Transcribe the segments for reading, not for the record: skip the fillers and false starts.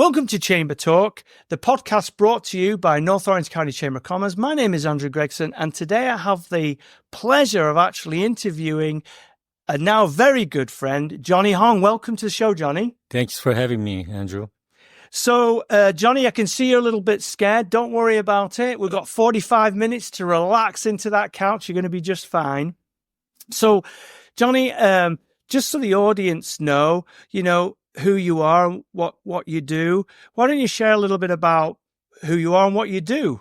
Welcome to Chamber Talk, the podcast brought to you by North Orange County Chamber of Commerce. My name is Andrew Gregson, and today I have the pleasure of actually interviewing a now very good friend, Johny Hong. Welcome to the show, Johny. Thanks for having me, Andrew. So, Johny, I can see you're a little bit scared. Don't worry about it. We've got 45 minutes to relax into that couch. You're going to be just fine. So, Johny, just so the audience know, who you are and what you do, why don't you share a little bit about who you are and what you do?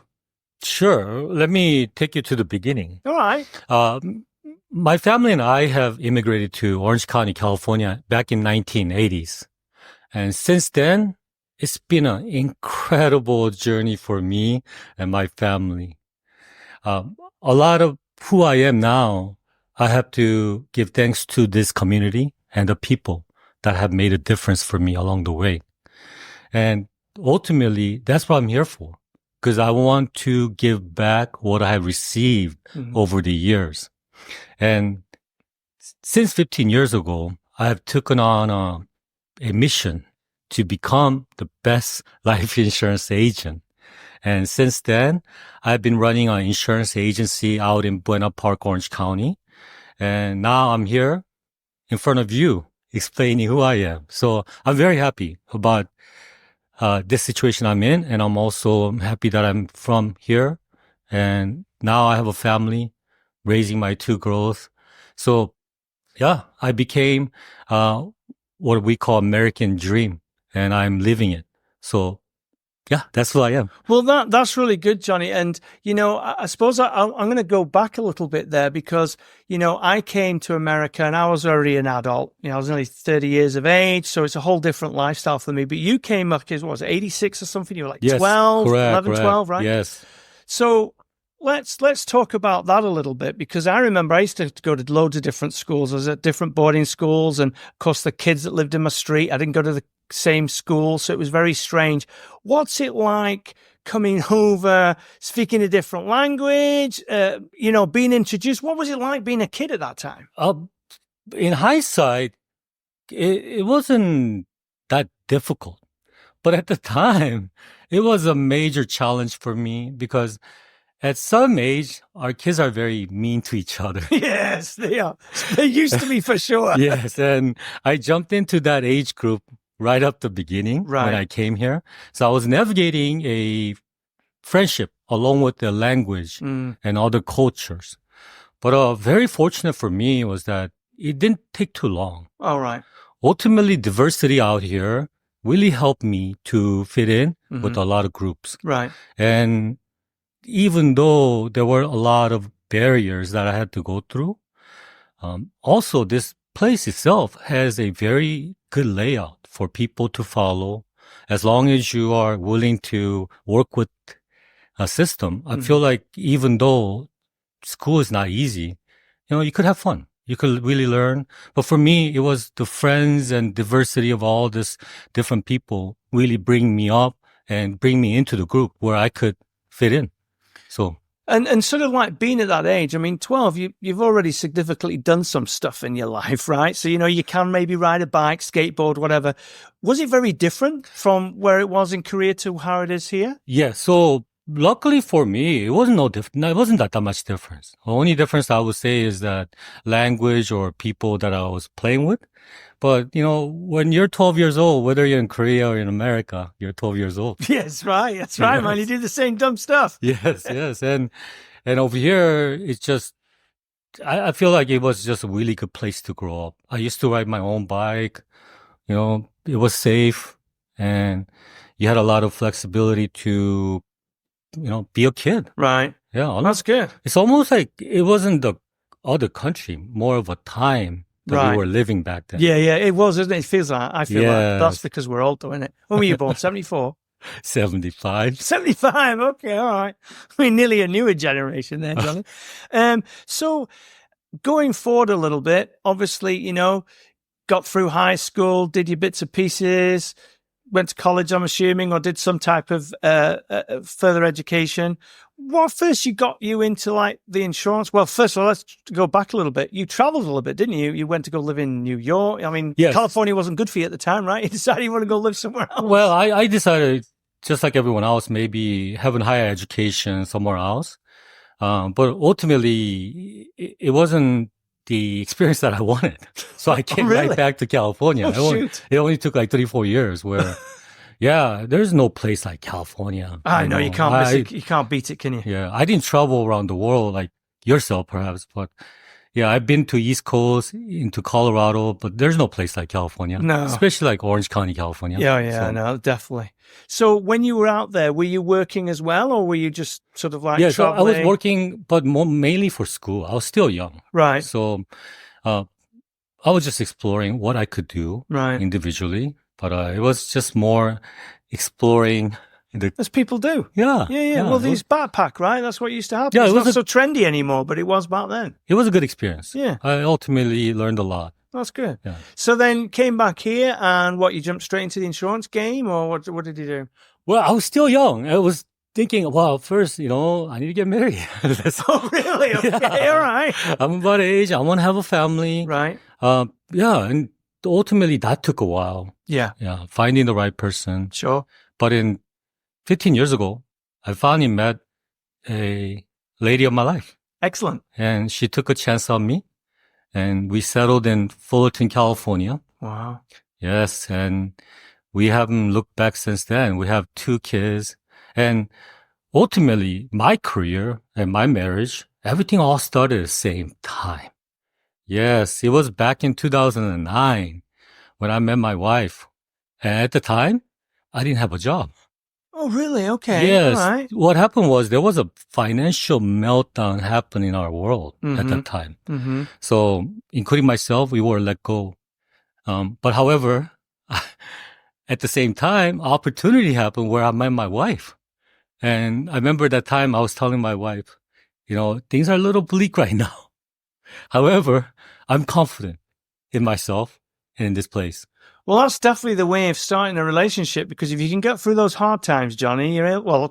Sure. Let me take you to the beginning. All right. My family and I have immigrated to Orange County, California back in 1980s. And since then, it's been an incredible journey for me and my family. A lot of who I am now, I have to give thanks to this community and the people that have made a difference for me along the way. And ultimately, that's what I'm here for, because I want to give back what I have received over the years. And since 15 years ago, I have taken on a mission to become the best life insurance agent. And since then, I've been running an insurance agency out in Buena Park, Orange County. And now I'm here in front of you, explaining who I am. So I'm very happy about this situation I'm in. And I'm also happy that I'm from here. And now I have a family, raising my two girls. So yeah, I became what we call American dream, and I'm living it. So yeah, that's who I am. Well, that's really good, Johny. And, I suppose I'm going to go back a little bit there because, I came to America and I was already an adult. I was only 30 years of age. So it's a whole different lifestyle for me. But you came up, what was it, 86 or something? You were like 12, correct, 11, 12, right? Yes. So let's talk about that a little bit, because I remember I used to go to loads of different schools. I was at different boarding schools. And of course, the kids that lived in my street, I didn't go to the same school, so it was very strange. What's it like coming over, speaking a different language, being introduced? What was it like being a kid at that time? In hindsight, it wasn't that difficult. But at the time, it was a major challenge for me because at some age, our kids are very mean to each other. Yes, they are. They used to be for sure. Yes, and I jumped into that age group right up the beginning when I came here. So I was navigating a friendship along with the language and other cultures. But very fortunate for me was that it didn't take too long. All right. Ultimately, diversity out here really helped me to fit in with a lot of groups. Right. And even though there were a lot of barriers that I had to go through, also this place itself has a very good layout for people to follow. As long as you are willing to work with a system, I feel like even though school is not easy, you could have fun. You could really learn. But for me, it was the friends and diversity of all this different people really bring me up and bring me into the group where I could fit in. So. And sort of like being at that age, 12, you've already significantly done some stuff in your life, right? So, you can maybe ride a bike, skateboard, whatever. Was it very different from where it was in Korea to how it is here? Yeah. So luckily for me, it wasn't it wasn't that much difference. The only difference I would say is that language or people that I was playing with. But, when you're 12 years old, whether you're in Korea or in America, you're 12 years old. Yes, right. That's right, man. You do the same dumb stuff. Yes. And over here, it's just, I feel like it was just a really good place to grow up. I used to ride my own bike. It was safe and you had a lot of flexibility to, be a kid. Right. Yeah. That's good. It's almost like it wasn't the other country, more of a time that we were living back then. Yeah, it was, isn't it? It feels like, I feel like that's because we're old, though, isn't it? When were you born? 74? 75. 75, okay, all right. Nearly a newer generation there, Johny. So going forward a little bit, obviously, got through high school, did your bits and pieces, went to college, I'm assuming, or did some type of further education. What first got you into like the insurance? Well, first of all, let's go back a little bit. You traveled a little bit, didn't you? You went to go live in New York. I mean, Yes. California wasn't good for you at the time, right? You decided you want to go live somewhere else. Well, I decided, just like everyone else, maybe having higher education somewhere else. But ultimately, it wasn't the experience that I wanted. So I came really? right back to California. It only took like 3-4 years where, yeah, there's no place like California. I know, you can't beat it, can you? Yeah, I didn't travel around the world like yourself, perhaps, but yeah, I've been to East Coast, into Colorado, but there's no place like California. No. Especially like Orange County, California. Yeah, no, definitely. So when you were out there, were you working as well, or were you just sort of like traveling? So I was working, but mainly for school. I was still young. Right. So I was just exploring what I could do individually, but it was just more exploring. As people do. Yeah. Well, these backpack, right? That's what used to happen. Yeah, it's not so trendy anymore, but it was back then. It was a good experience. Yeah. I ultimately learned a lot. That's good. Yeah. So then came back here and you jumped straight into the insurance game, or what did you do? Well, I was still young. I was thinking, well, first, I need to get married. Oh, really? Okay, all right. I'm about age. I want to have a family. Right. And ultimately that took a while. Yeah. Yeah. Finding the right person. Sure. But 15 years ago, I finally met a lady of my life. Excellent. And she took a chance on me. And we settled in Fullerton, California. Wow. Yes. And we haven't looked back since then. We have 2 kids. And ultimately, my career and my marriage, everything all started at the same time. Yes. It was back in 2009 when I met my wife. And at the time, I didn't have a job. Oh, really? Okay. Yes. All right. What happened was there was a financial meltdown happening in our world at that time. Mm-hmm. So, including myself, we were let go. But however, at the same time, opportunity happened where I met my wife. And I remember that time I was telling my wife, things are a little bleak right now. However, I'm confident in myself and in this place. Well, that's definitely the way of starting a relationship, because if you can get through those hard times, Johnny,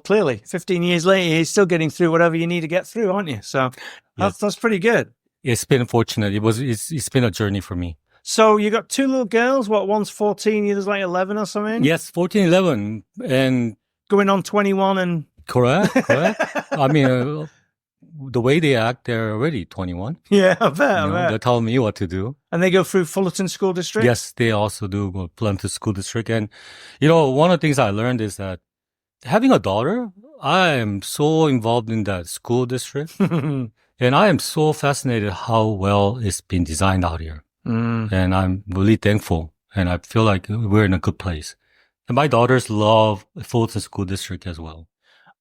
clearly 15 years later, you're still getting through whatever you need to get through, aren't you? So that's pretty good. It's been fortunate. It's been a journey for me. So you got 2 little girls, one's 14, the other's like 11 or something? Yes, 14, 11. And going on 21 and... Correct. I mean, the way they act, they're already 21. Yeah, I bet. They're telling me what to do. And they go through Fullerton School District? Yes, they also do go Fullerton School District. And, one of the things I learned is that having a daughter, I am so involved in that school district. And I am so fascinated how well it's been designed out here. And I'm really thankful. And I feel like we're in a good place. And my daughters love Fullerton School District as well.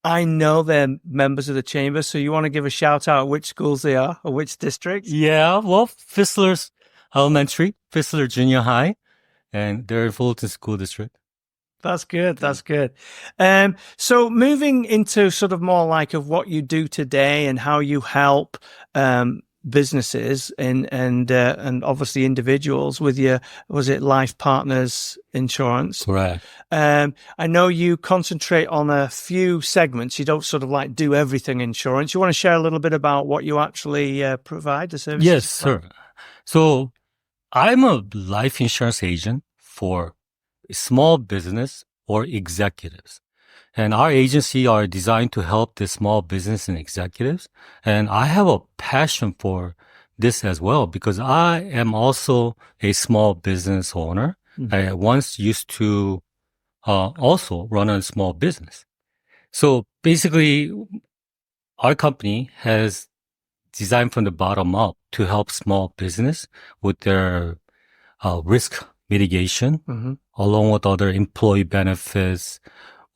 I know they're members of the chamber, so you want to give a shout out which schools they are or which districts? Yeah, well, Fissler's Elementary, Fissler Junior High, and they're in Fullerton School District. That's good. That's good. So moving into sort of more like of what you do today and how you help businesses and obviously individuals with your, was it Life Partners Insurance? Correct. I know you concentrate on a few segments. You don't sort of like do everything insurance. You want to share a little bit about what you actually provide the services? Yes, sir. So I'm a life insurance agent for small business or executives. And our agency are designed to help the small business and executives. And I have a passion for this as well because I am also a small business owner. Mm-hmm. I once used to also run a small business. So basically, our company has designed from the bottom up to help small business with their risk mitigation, along with other employee benefits,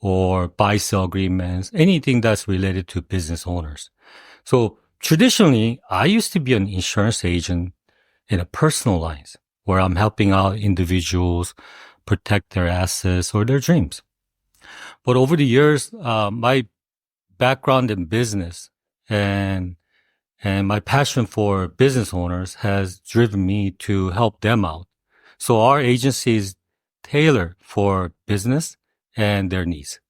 or buy-sell agreements, anything that's related to business owners. So traditionally, I used to be an insurance agent in a personal lines where I'm helping out individuals protect their assets or their dreams. But over the years, my background in business and my passion for business owners has driven me to help them out. So our agency is tailored for business and their needs.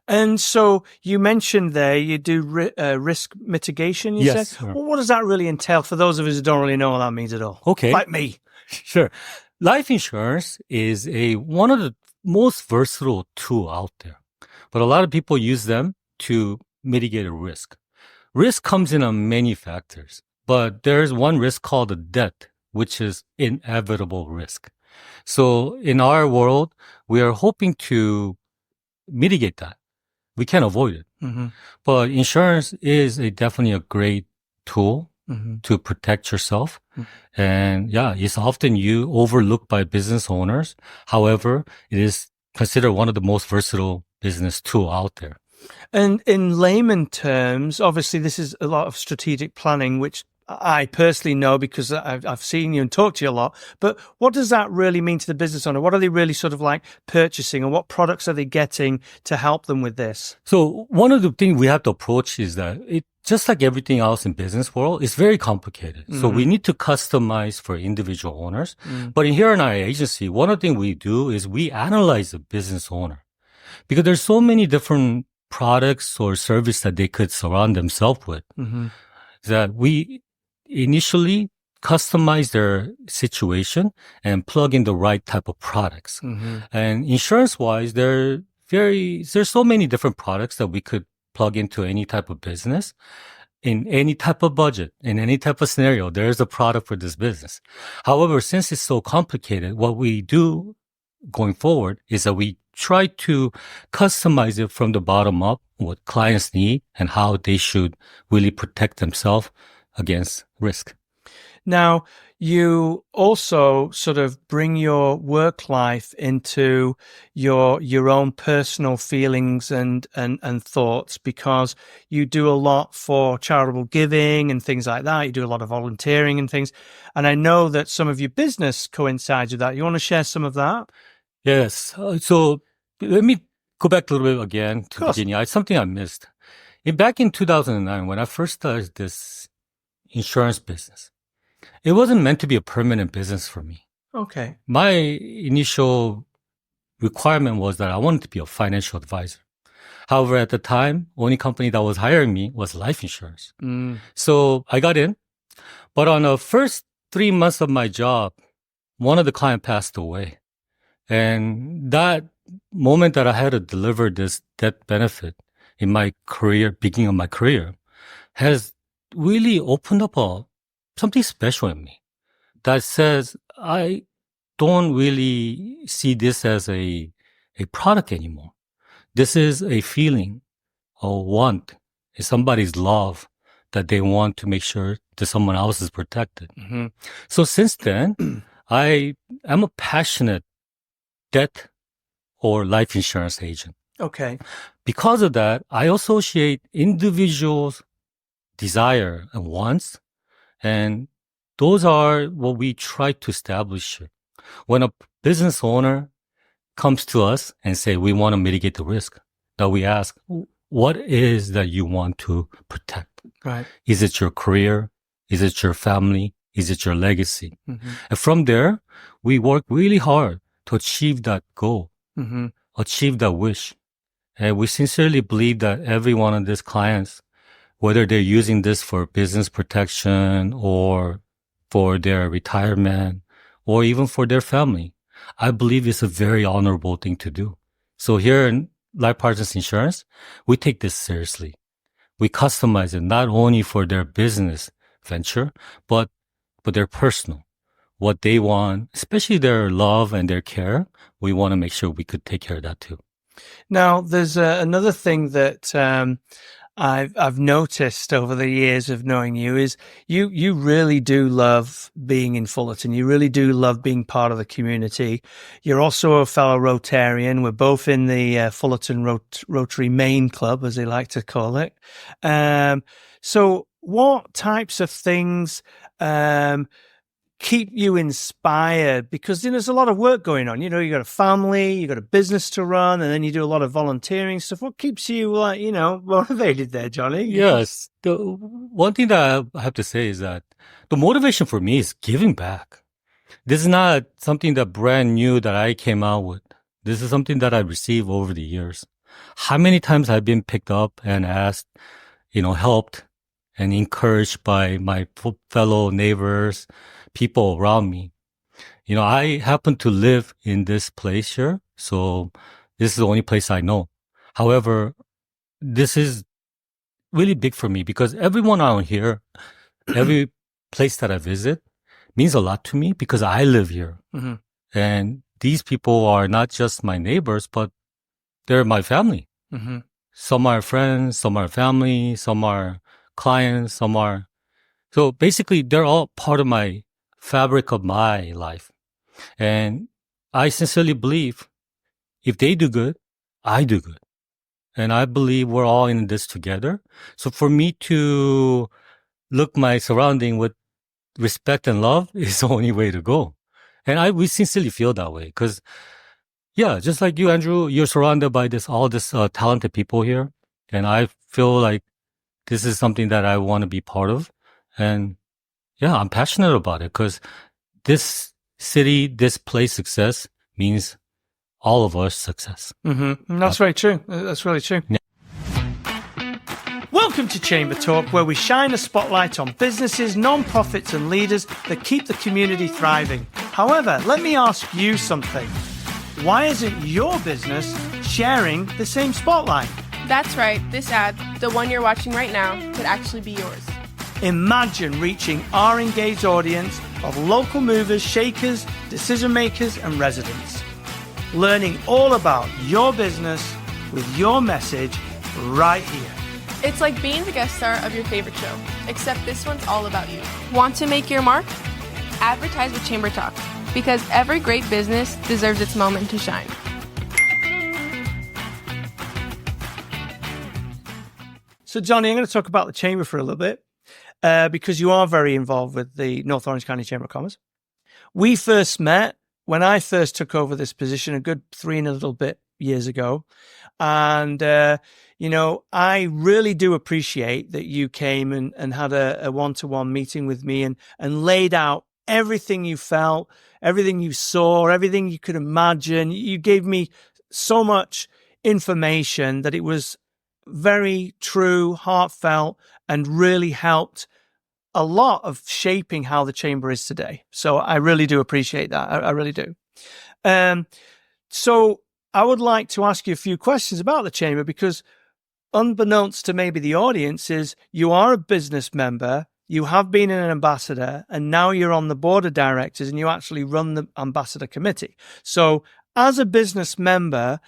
And so you mentioned there you do risk mitigation, you Yes, said? sure. Well, what does that really entail for those of us who don't really know what that means at all? Okay. Like me. Sure. Life insurance is one of the most versatile tool out there, but a lot of people use them to mitigate a risk. Risk comes in on many factors, but there's one risk called the death, which is inevitable risk. So in our world, we are hoping to mitigate that. We can't avoid it. Mm-hmm. But insurance is definitely a great tool to protect yourself. Mm-hmm. And yeah, it's often overlooked by business owners. However, it is considered one of the most versatile business tool out there. And in layman terms, obviously this is a lot of strategic planning, which I personally know because I've seen you and talked to you a lot. But what does that really mean to the business owner? What are they really sort of like purchasing, and what products are they getting to help them with this? So one of the things we have to approach is that it, just like everything else in business world, it's very complicated. Mm-hmm. So we need to customize for individual owners. Mm-hmm. But here in our agency, one of the things we do is we analyze the business owner, because there's so many different products or service that they could surround themselves with, that we initially customize their situation and plug in the right type of products. And insurance wise, there's so many different products that we could plug into any type of business in any type of budget, in any type of scenario. There's a product for this business. However, since it's so complicated, what we do going forward is that we try to customize it from the bottom up, what clients need and how they should really protect themselves against risk. Now, you also sort of bring your work life into your own personal feelings and thoughts, because you do a lot for charitable giving and things like that. You do a lot of volunteering and things. And I know that some of your business coincides with that. You want to share some of that? Yes. So let me go back a little bit again to the beginning. It's something I missed. Back in 2009, when I first started this insurance business, it wasn't meant to be a permanent business for me. Okay. My initial requirement was that I wanted to be a financial advisor. However, at the time, only company that was hiring me was life insurance. So I got in, but on the first 3 months of my job, one of the clients passed away. And that moment that I had to deliver this death benefit in my career, beginning of my career, has really opened up something special in me that says I don't really see this as a product anymore. This is a feeling, a want, somebody's love that they want to make sure that someone else is protected. So since then, I am a passionate death or life insurance agent. Okay. Because of that, I associate individuals' desire and wants, and those are what we try to establish. When a business owner comes to us and say, we want to mitigate the risk, that we ask, what is that you want to protect? Right. Is it your career? Is it your family? Is it your legacy? And from there, we work really hard to achieve that goal, achieve that wish. And we sincerely believe that every one of these clients, whether they're using this for business protection or for their retirement or even for their family, I believe it's a very honorable thing to do. So here in Life Partners Insurance, we take this seriously. We customize it not only for their business venture, but their personal, what they want, especially their love and their care. We want to make sure we could take care of that too. Now, there's another thing that I've noticed over the years of knowing you is you really do love being in Fullerton. You really do love being part of the community. You're also a fellow Rotarian. We're both in the Fullerton Rotary Main Club, as they like to call it. So what types of things keep you inspired? Because there's a lot of work going on. You know, you got a family, you got a business to run, and then you do a lot of volunteering stuff. What keeps you motivated there, Johnny? Yes. The one thing that I have to say is that the motivation for me is giving back. This is not something that brand new that I came out with. This is something that I received over the years. How many times I've been picked up and asked, helped and encouraged by my fellow neighbors, people around me. I happen to live in this place here, so this is the only place I know. However, this is really big for me because everyone out here, every place that I visit means a lot to me because I live here. Mm-hmm. And these people are not just my neighbors, but they're my family. Mm-hmm. Some are friends, some are family, some are clients, so basically they're all part of my fabric of my life. And I sincerely believe if they do good, I do good. And I believe we're all in this together. So for me to look my surrounding with respect and love is the only way to go. And we sincerely feel that way because, yeah, just like you, Andrew, you're surrounded by all this talented people here. And I feel like this is something that I want to be part of. And yeah, I'm passionate about it because this city, this place success means all of us success. Mm-hmm. And that's very true. That's really true. Yeah. Welcome to Chamber Talk, where we shine a spotlight on businesses, non-profits and leaders that keep the community thriving. However, let me ask you something. Why isn't your business sharing the same spotlight? That's right. This ad, the one you're watching right now, could actually be yours. Imagine reaching our engaged audience of local movers, shakers, decision makers and residents. Learning all about your business with your message right here. It's like being the guest star of your favorite show, except this one's all about you. Want to make your mark? Advertise with ChamberTalk, because every great business deserves its moment to shine. So, Johnny, I'm going to talk about the Chamber for a little bit because you are very involved with the North Orange County Chamber of Commerce. We first met when I first took over this position a good 3 and a little bit years ago. And, I really do appreciate that you came and had a one-to-one meeting with me and laid out everything you felt, everything you saw, everything you could imagine. You gave me so much information that it was very true, heartfelt, and really helped a lot of shaping how the Chamber is today. So I really do appreciate that. I really do. So I would like to ask you a few questions about the Chamber because unbeknownst to maybe the audience is you are a business member, you have been an ambassador, and now you're on the board of directors and you actually run the ambassador committee. So as a business member,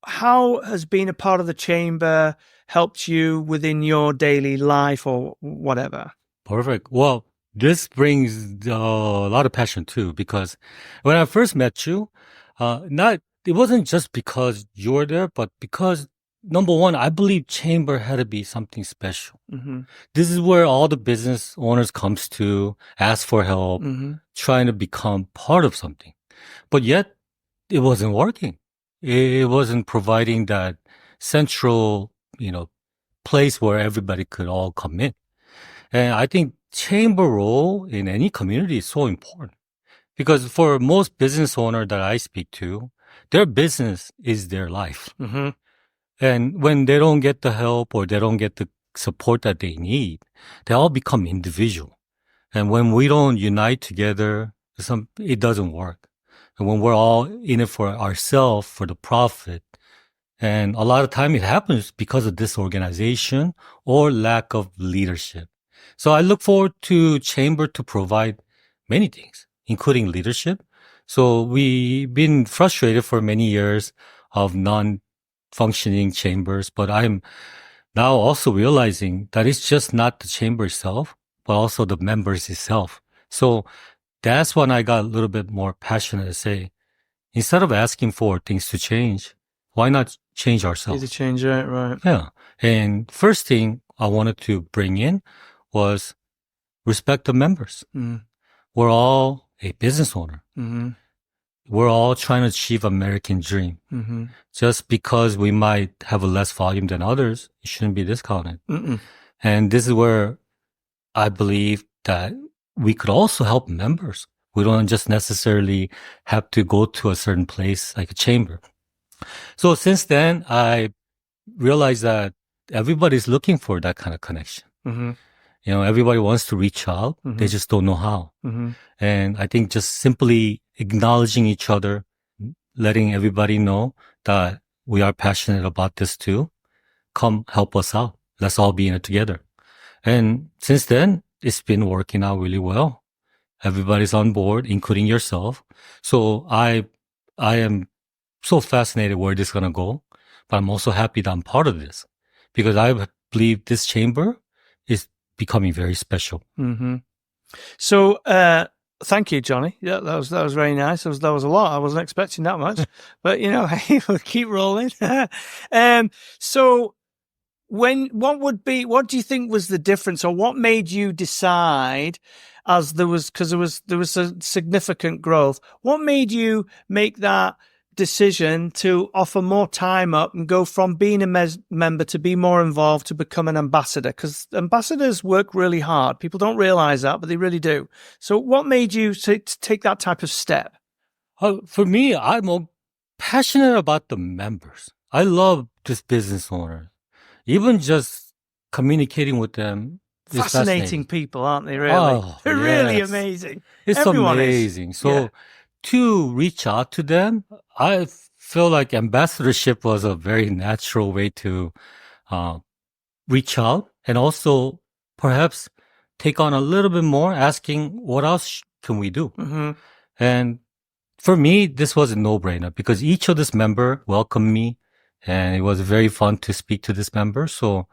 how has being a part of the Chamber helped you within your daily life or whatever? Perfect. Well, this brings a lot of passion too, because when I first met you, it wasn't just because you were there, but because number one, I believe Chamber had to be something special. Mm-hmm. This is where all the business owners comes to ask for help, Mm-hmm. trying to become part of something. But yet it wasn't working. It wasn't providing that central, place where everybody could all come in. And I think Chamber role in any community is so important because for most business owner that I speak to, their business is their life. Mm-hmm. And when they don't get the help or they don't get the support that they need, they all become individual. And when we don't unite together, it doesn't work. And when we're all in it for ourselves, for the profit, and a lot of time it happens because of disorganization or lack of leadership. So I look forward to Chamber to provide many things, including leadership. So we've been frustrated for many years of non-functioning chambers, but I'm now also realizing that it's just not the chamber itself, but also the members itself. So that's when I got a little bit more passionate to say, instead of asking for things to change, why not change ourselves? Need to change it, right? Yeah. And first thing I wanted to bring in was respect the members. Mm. We're all a business owner. Mm-hmm. We're all trying to achieve American dream. Mm-hmm. Just because we might have a less volume than others, it shouldn't be discounted. Mm-mm. And this is where I believe that we could also help members We don't just necessarily have to go to a certain place like a chamber. So since then, I realized that everybody's looking for that kind of connection. Mm-hmm. Everybody wants to reach out. Mm-hmm. They just don't know how. Mm-hmm. And I think just simply acknowledging each other, letting everybody know that we are passionate about this too. Come help us out. Let's all be in it together. And since then, it's been working out really well. Everybody's on board, including yourself. So I am so fascinated where this is going to go, but I'm also happy that I'm part of this because I believe this chamber is becoming very special. Mm-hmm. So, thank you, Johnny. Yeah, that was very nice. That was a lot. I wasn't expecting that much, but we'll keep rolling. So what do you think was the difference, or what made you decide, because there was a significant growth? What made you make that decision to offer more time up and go from being a member to be more involved to become an ambassador? Because ambassadors work really hard. People don't realize that, but they really do. So what made you take that type of step? For me, I'm passionate about the members. I love this business owner. Even just communicating with them is fascinating people, aren't they, really? Oh, They're really amazing. It's Everyone amazing. is. So to reach out to them, I feel like ambassadorship was a very natural way to reach out and also perhaps take on a little bit more, asking what else can we do? Mm-hmm. And for me, this was a no-brainer because each of this member welcomed me. And it was very fun to speak to this member. So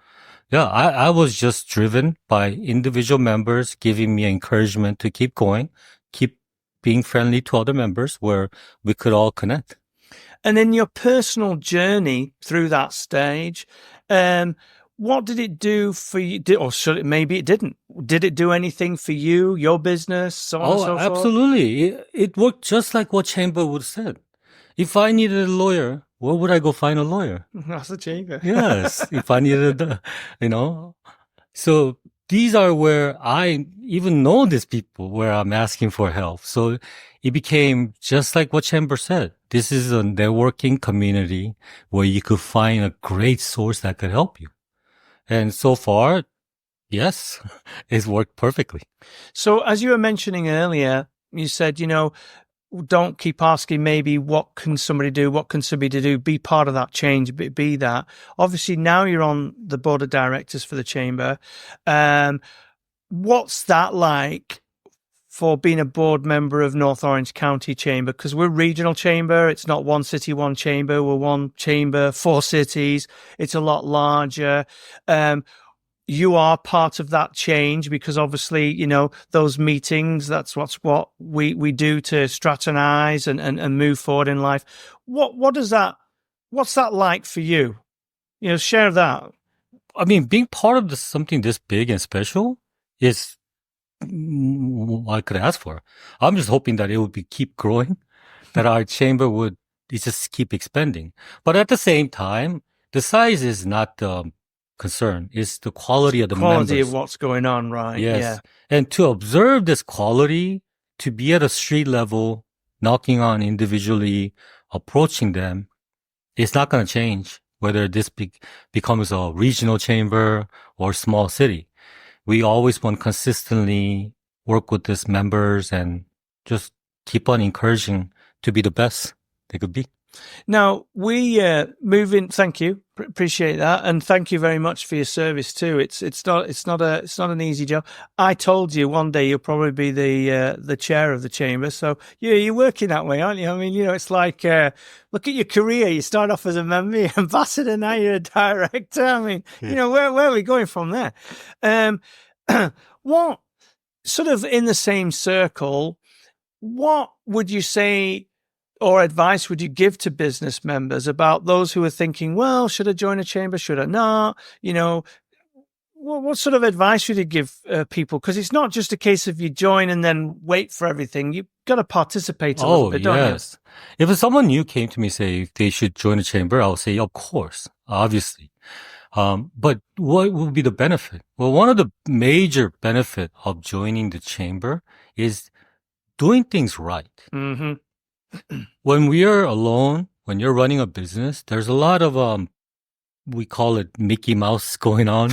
yeah, I was just driven by individual members giving me encouragement to keep going, keep being friendly to other members where we could all connect. And in your personal journey through that stage, what did it do for you? Maybe it didn't. Did it do anything for you, your business, so on and so forth? Absolutely. It worked just like what Chamber would have said. If I needed a lawyer, where would I go find a lawyer? That's the chamber. Yes. If I needed, So these are where I even know these people where I'm asking for help. So it became just like what Chamber said. This is a networking community where you could find a great source that could help you. And so far, yes, it's worked perfectly. So as you were mentioning earlier, you said, don't keep asking maybe what can somebody do, be part of that change, be that. Obviously now you're on the board of directors for the chamber. What's that like for being a board member of North Orange County Chamber? Because we're regional chamber. It's not one city, one chamber. We're one chamber, 4 cities. It's a lot larger. You are part of that change because obviously, those meetings, that's what we do to strategize and move forward in life. What's that like for you? Share that. I mean, being part of something this big and special is what I could ask for. I'm just hoping that it would keep growing, that our chamber would just keep expanding. But at the same time, the size is not the concern. It's the quality of the members. Quality of what's going on, right? Yes. Yeah. And to observe this quality, to be at a street level, knocking on individually, approaching them, it's not going to change whether this becomes a regional chamber or small city. We always want to consistently work with these members and just keep on encouraging to be the best they could be. Now we move in. Thank you, appreciate that, and thank you very much for your service too. It's not an easy job. I told you one day you'll probably be the chair of the chamber. So you're working that way, aren't you? I mean, it's like look at your career. You start off as a member, you're ambassador, now you're a director. I mean, where are we going from there? What sort of in the same circle? What would you say? Or advice would you give to business members about those who are thinking, well, should I join a chamber? Should I not? What sort of advice would you give people? Because it's not just a case of you join and then wait for everything. You've got to participate a little bit, don't you? If someone new came to me, say, if they should join a chamber, I'll say, of course, obviously. But what will be the benefit? Well, one of the major benefit of joining the chamber is doing things right. Mm-hmm. When we are alone, when you're running a business, there's a lot of, we call it Mickey Mouse going on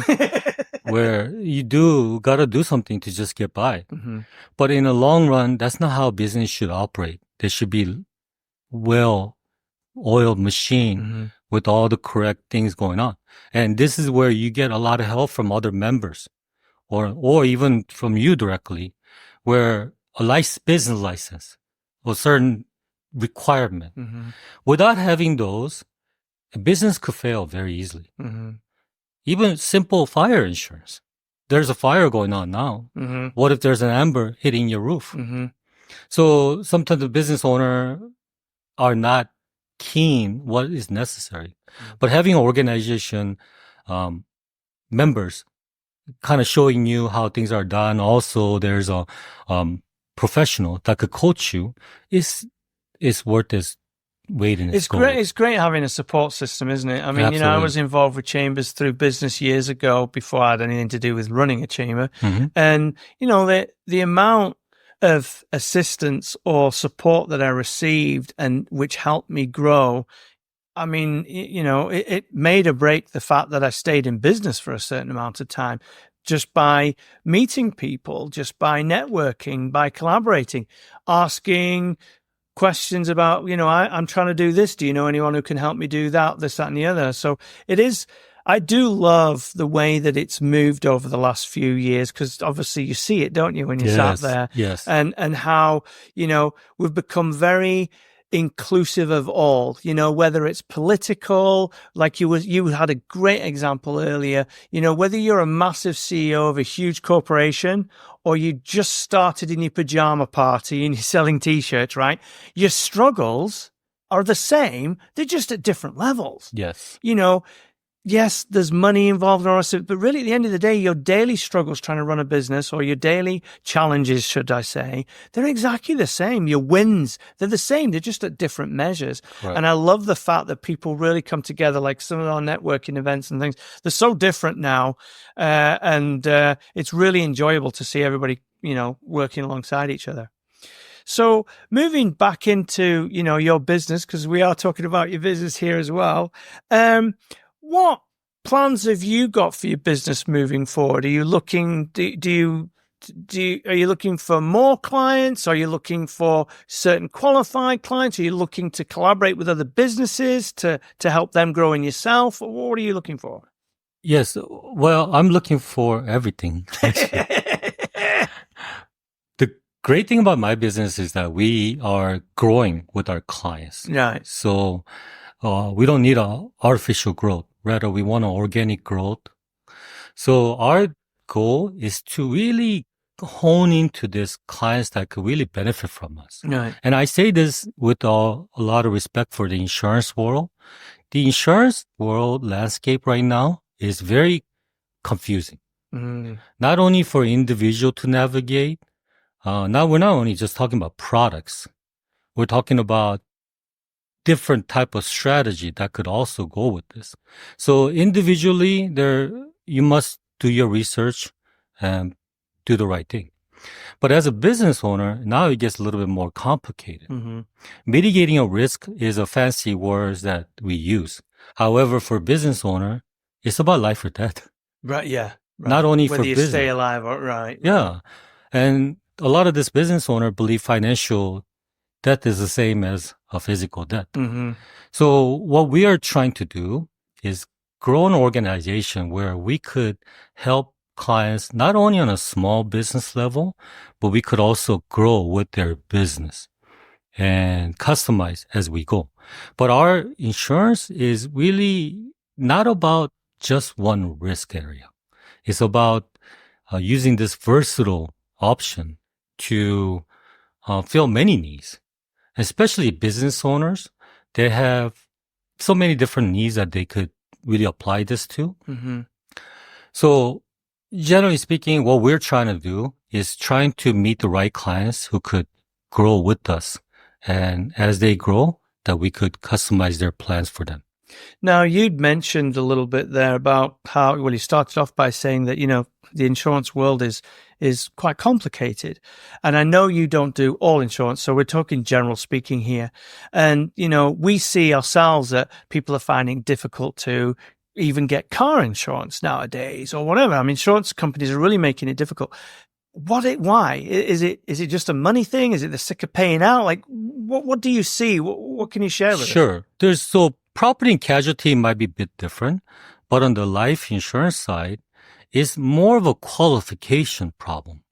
where you gotta do something to just get by. Mm-hmm. But in the long run, that's not how business should operate. There should be well-oiled machine Mm-hmm. with all the correct things going on. And this is where you get a lot of help from other members or even from you directly, where a business license or certain requirement. Mm-hmm. Without having those, a business could fail very easily. Mm-hmm. Even simple fire insurance. There's a fire going on now. Mm-hmm. What if there's an ember hitting your roof? Mm-hmm. So sometimes the business owner are not keen what is necessary. But having an organization, members kind of showing you how things are done. Also, there's a professional that could coach you is worth its weight in its It's gold. great. It's great having a support system, isn't it? I mean, Absolutely. I was involved with chambers through business years ago before I had anything to do with running a chamber. Mm-hmm. And, the amount of assistance or support that I received and which helped me grow, I mean, it made or break the fact that I stayed in business for a certain amount of time just by meeting people, just by networking, by collaborating, asking questions about, I'm trying to do this. Do you know anyone who can help me do that, this, that, and the other? So I do love the way that it's moved over the last few years, because obviously you see it, don't you, when you sat there? Yes. And how, we've become very inclusive of all, whether it's political, like you had a great example earlier, whether you're a massive CEO of a huge corporation or you just started in your pajama party and you're selling t-shirts, right? Your struggles are the same. They're just at different levels. Yes. Yes, there's money involved in all this, but really at the end of the day, your daily struggles trying to run a business, or your daily challenges, should I say, they're exactly the same. Your wins, they're the same. They're just at different measures. Right. And I love the fact that people really come together, like some of our networking events and things. They're so different now. And it's really enjoyable to see everybody, working alongside each other. So moving back into, your business, because we are talking about your business here as well. What plans have you got for your business moving forward? Are you looking? Are you looking for more clients? Are you looking for certain qualified clients? Are you looking to collaborate with other businesses to help them grow in yourself? What are you looking for? Yes. Well, I'm looking for everything. The great thing about my business is that we are growing with our clients. Right. So we don't need artificial growth. Rather, we want an organic growth. So our goal is to really hone into these clients that could really benefit from us. Right. And I say this with a lot of respect for the insurance world. The insurance world landscape right now is very confusing. Mm. Not only for individual to navigate. Now we're not only just talking about products. We're talking about different type of strategy that could also go with this. So individually, you must do your research and do the right thing. But as a business owner, now it gets a little bit more complicated. Mm-hmm. Mitigating a risk is a fancy word that we use. However, for business owner, it's about life or death. Right. Yeah. Right. Not only whether for you business. stay alive or right. Yeah. And a lot of this business owner believe financial death is the same as a physical death. Mm-hmm. So what we are trying to do is grow an organization where we could help clients not only on a small business level, but we could also grow with their business and customize as we go. But our insurance is really not about just one risk area. It's about using this versatile option to fill many needs, especially business owners. They have so many different needs that they could really apply this to. Mm-hmm. So generally speaking, what we're trying to do is trying to meet the right clients who could grow with us. And as they grow, that we could customize their plans for them. Now, you'd mentioned a little bit there about how, well, you started off by saying that, the insurance world is quite complicated. And I know you don't do all insurance, so we're talking general speaking here. And, we see ourselves that people are finding it difficult to even get car insurance nowadays or whatever. I mean, insurance companies are really making it difficult. Why? Is it just a money thing? Is it the sick of paying out? Like, what do you see? What can you share with us? Sure. So property and casualty might be a bit different, but on the life insurance side, it's more of a qualification problem.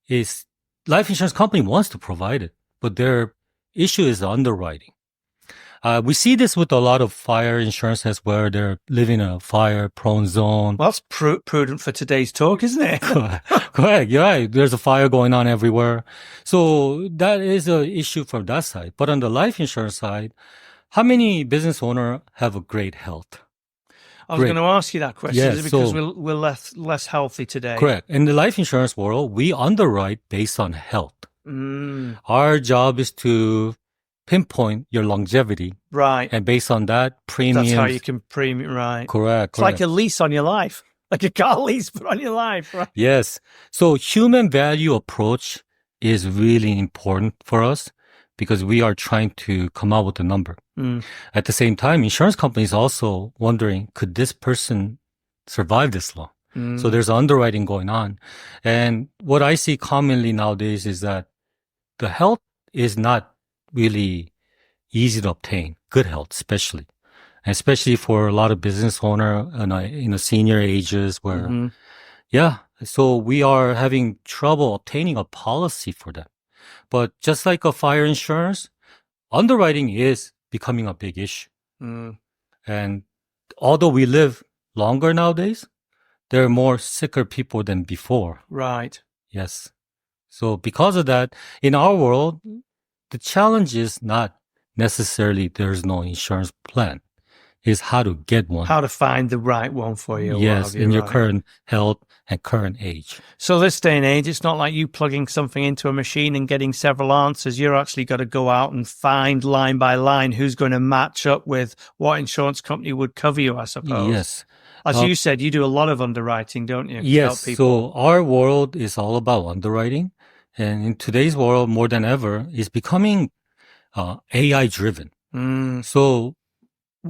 Is life insurance company wants to provide it, but their issue is underwriting. We see this with a lot of fire insurances where they're living in a fire-prone zone. Well, that's prudent for today's talk, isn't it? Correct. You're right. There's a fire going on everywhere. So that is an issue from that side. But on the life insurance side, how many business owners have a great health? I was going to ask you that question. Yes, is it because we're less healthy today? Correct. In the life insurance world, we underwrite based on health. Our job is to pinpoint your longevity. Right. And based on that, premiums. That's how you can premium, right. Correct. It's like a lease on your life. Like a car lease, but on your life, right? Yes. So human value approach is really important for us because we are trying to come out with a number. At the same time, insurance companies also wondering, could this person survive this long? So there's underwriting going on. And what I see commonly nowadays is that the health is not really easy to obtain, good health especially. And especially for a lot of business owner in the senior ages where, so we are having trouble obtaining a policy for them. But just like a fire insurance, underwriting is becoming a big issue. And although we live longer nowadays, there are more sicker people than before. Right. Yes. So because of that, in our world, the challenge is not necessarily there's no insurance plan. Is how to get one. How to find the right one for you. Yes, in your current health and current age. So this day and age, it's not like you plugging something into a machine and getting several answers. You're actually got to go out and find line by line who's going to match up with what insurance company would cover you, I suppose. Yes. As you said, you do a lot of underwriting, don't you? Yes. So our world is all about underwriting. And in today's world, more than ever, is becoming AI driven. So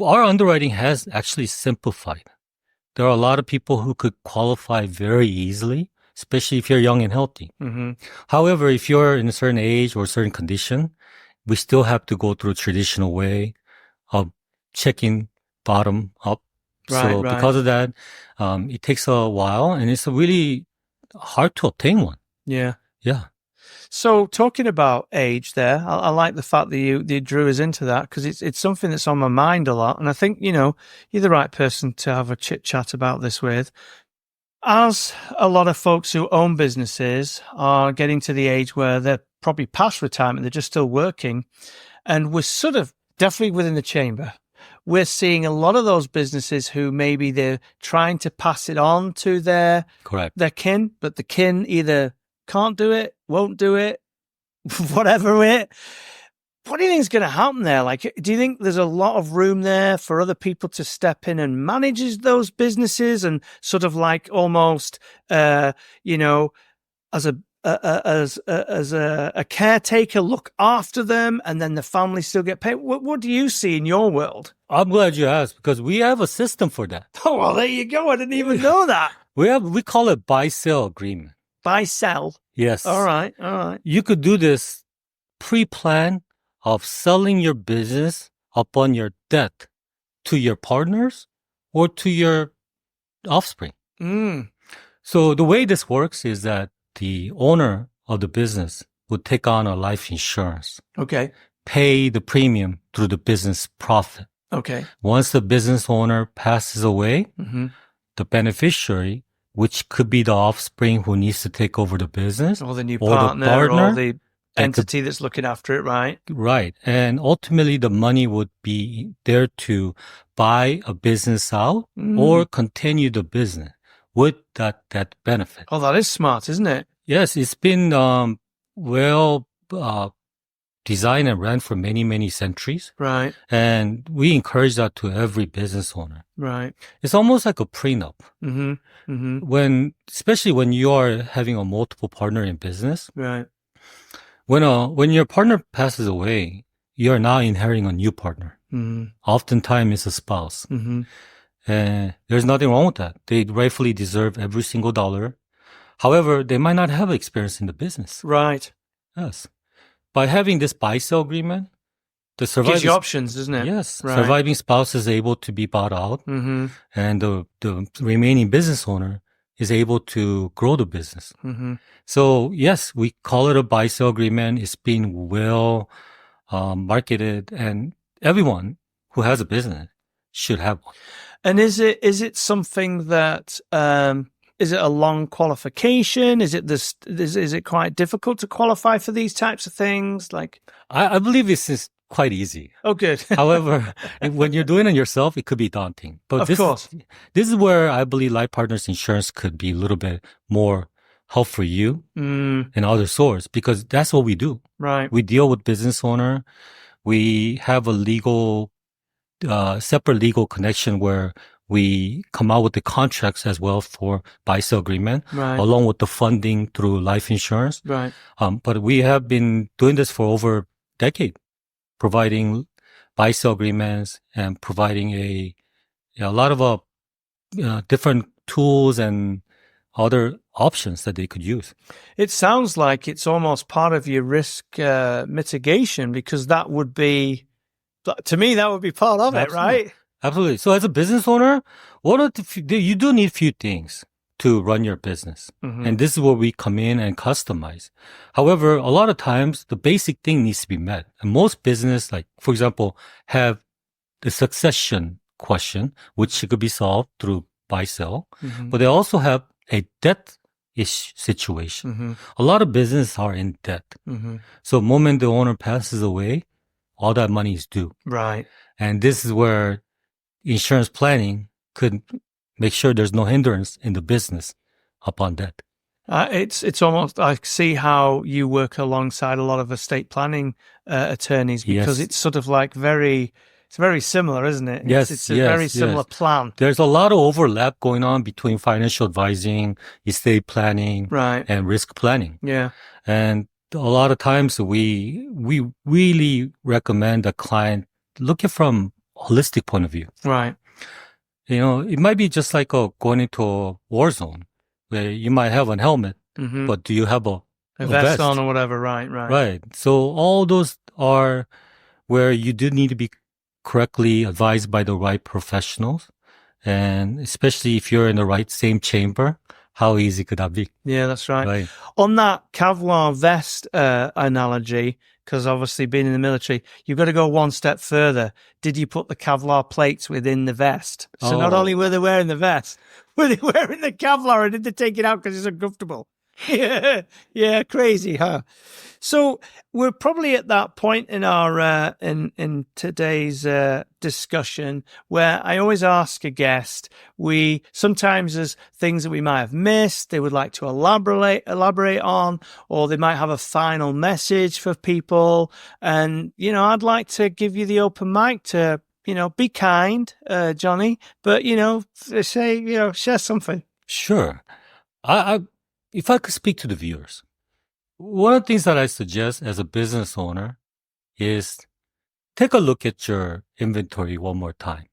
our underwriting has actually simplified. There are a lot of people who could qualify very easily, especially if you're young and healthy. However, if you're in a certain age or a certain condition, we still have to go through a traditional way of checking bottom up. So because of that, it takes a while and it's really hard to obtain one. Yeah. Yeah. So talking about age there, I like the fact that you drew us into that because it's something that's on my mind a lot. And I think, you're the right person to have a chit chat about this with. As a lot of folks who own businesses are getting to the age where they're probably past retirement, they're just still working. And we're sort of definitely within the chamber. We're seeing a lot of those businesses who maybe they're trying to pass it on to their kin, but the kin either can't do it, won't do it, whatever it. What do you think is going to happen there? Like, do you think there's a lot of room there for other people to step in and manage those businesses and sort of like almost, as a caretaker, look after them, and then the family still get paid? What do you see in your world? I'm glad you asked because we have a system for that. Oh, well, there you go. I didn't even know that. We call it buy-sell agreement. Buy-sell? Yes. All right. You could do this pre-plan of selling your business upon your death to your partners or to your offspring. So the way this works is that the owner of the business would take on a life insurance. Okay. Pay the premium through the business profit. Okay. Once the business owner passes away, the beneficiary, which could be the offspring who needs to take over the business, or the new partner, or the entity that's looking after it, right? Right. And ultimately, the money would be there to buy a business out or continue the business with that benefit. Oh, that is smart, isn't it? Yes, it's been well designed and ran for many, many centuries. Right. And we encourage that to every business owner. Right. It's almost like a prenup. Mm-hmm. Mm-hmm. Especially when you are having a multiple partner in business, Right. when your partner passes away, you are now inheriting a new partner. Mm-hmm. Oftentimes it's a spouse. Mm-hmm. And there's nothing wrong with that. They rightfully deserve every single dollar. However, they might not have experience in the business. Right. Yes. By having this buy-sell agreement, the Gives surviving you options, doesn't it? yes, Right. surviving spouse is able to be bought out, Mm-hmm. and the remaining business owner is able to grow the business. Mm-hmm. So yes, we call it a buy-sell agreement. It's being well marketed, and everyone who has a business should have one. And is it something that is it a long qualification? Is it quite difficult to qualify for these types of things? Like, I believe this is quite easy. oh, good. However, when you're doing it yourself, it could be daunting. But Of course. This is where I believe Life Partners Insurance could be a little bit more help for you and other source, because that's what we do. Right. We deal with business owner. We have a separate legal connection where we come out with the contracts as well for buy-sell agreement, Right. along with the funding through life insurance. Right. But we have been doing this for over a decade, providing buy-sell agreements and providing a lot of different tools and other options that they could use. It sounds like it's almost part of your risk mitigation, because that would be, to me, that would be part of it, Absolutely. right? Absolutely. So as a business owner, you do need a few things to run your business. Mm-hmm. And this is where we come in and customize. However, a lot of times the basic thing needs to be met. And most business, like, for example, have the succession question, which could be solved through buy-sell. Mm-hmm. But they also have a debt-ish situation. Mm-hmm. A lot of businesses are in debt. Mm-hmm. So the moment the owner passes away, all that money is due. Right. And this is where insurance planning could make sure there's no hindrance in the business upon that. It's almost, I see how you work alongside a lot of estate planning attorneys, because Yes. it's sort of like it's very similar, isn't it? Yes, It's a yes, very similar yes. plan. There's a lot of overlap going on between financial advising, estate planning, Right. and risk planning. Yeah. And a lot of times we really recommend a client look at from a holistic point of view. Right. It might be just like going into a war zone where you might have a helmet, Mm-hmm. but do you have a vest vest on or whatever. Right. Right. Right. So all those are where you do need to be correctly advised by the right professionals. And especially if you're in the same chamber, how easy could that be? Yeah, that's right. Right. On that Kevlar vest analogy, because obviously being in the military, you've got to go one step further. Did you put the Kevlar plates within the vest? So not only were they wearing the vest, were they wearing the Kevlar, or did they take it out because it's uncomfortable? Yeah, crazy, huh? So we're probably at that point in our in today's discussion where I always ask a guest, we sometimes there's things that we might have missed, they would like to elaborate on, or they might have a final message for people. And I'd like to give you the open mic to be kind, Johny, but say share something. Sure. If I could speak to the viewers, one of the things that I suggest as a business owner is take a look at your inventory one more time.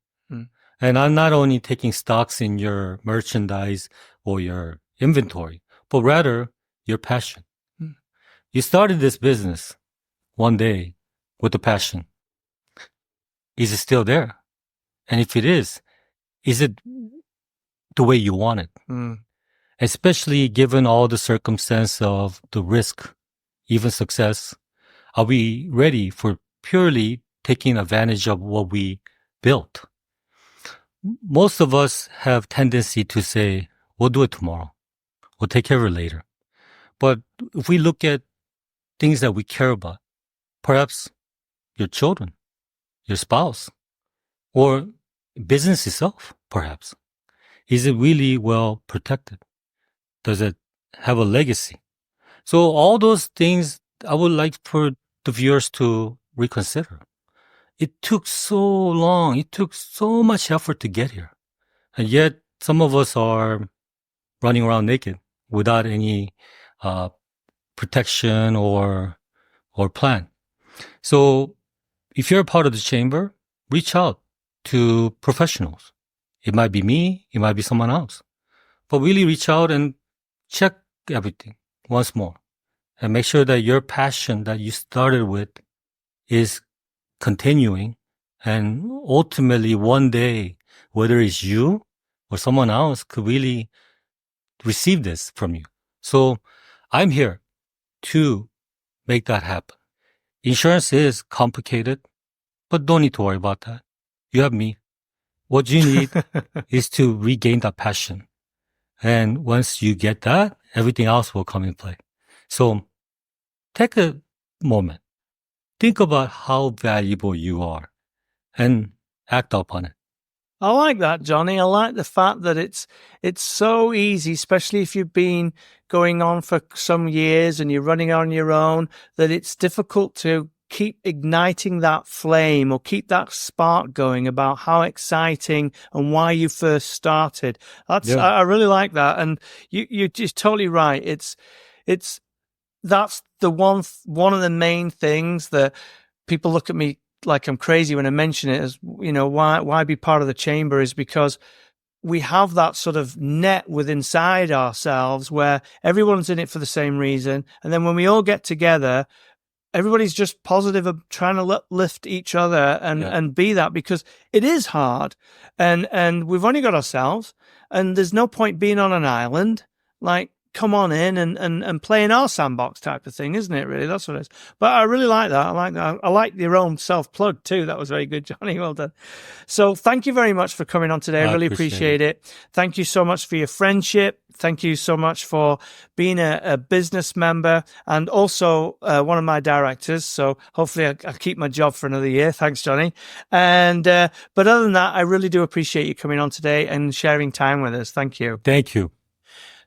And I'm not only taking stocks in your merchandise or your inventory, but rather your passion. You started this business one day with a passion. Is it still there? And if it is it the way you want it? Especially given all the circumstance of the risk, even success, are we ready for purely taking advantage of what we built? Most of us have tendency to say, we'll do it tomorrow. We'll take care of it later. But if we look at things that we care about, perhaps your children, your spouse, or business itself, perhaps, is it really well protected? Does it have a legacy? So all those things, I would like for the viewers to reconsider. It took so long. It took so much effort to get here. And yet some of us are running around naked without any protection or plan. So if you're a part of the chamber, reach out to professionals. It might be me, it might be someone else. But really reach out and check everything once more and make sure that your passion that you started with is continuing, and ultimately one day, whether it's you or someone else could really receive this from you. So I'm here to make that happen. Insurance is complicated, but don't need to worry about that. You have me. What you need is to regain that passion. And once you get that, everything else will come in play. So take a moment. Think about how valuable you are and act upon it. I like that, Johnny. I like the fact that it's so easy, especially if you've been going on for some years and you're running on your own, that it's difficult to keep igniting that flame or keep that spark going about how exciting and why you first started. I really like that. And you're just totally right. That's the one of the main things that people look at me like I'm crazy when I mention it, as, you know, why be part of the chamber, is because we have that sort of net within inside ourselves where everyone's in it for the same reason. And then when we all get together, everybody's just positive of trying to lift each other and be that, because it is hard. And we've only got ourselves, and there's no point being on an island. Like, come on in and play in our sandbox type of thing, isn't it, really? That's what it is. But I really like that. I like that. I like your own self-plug too. That was very good, Johnny. Well done. So thank you very much for coming on today. I really appreciate it. Thank you so much for your friendship. Thank you so much for being a business member and also one of my directors. So hopefully I'll keep my job for another year. Thanks, Johnny. And but other than that, I really do appreciate you coming on today and sharing time with us. Thank you. Thank you.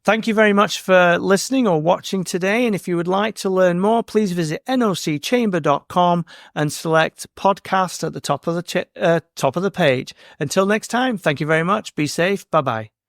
Thank you very much for listening or watching today. And if you would like to learn more, please visit nocchamber.com and select podcast at the top of the page. Until next time, thank you very much. Be safe. Bye-bye.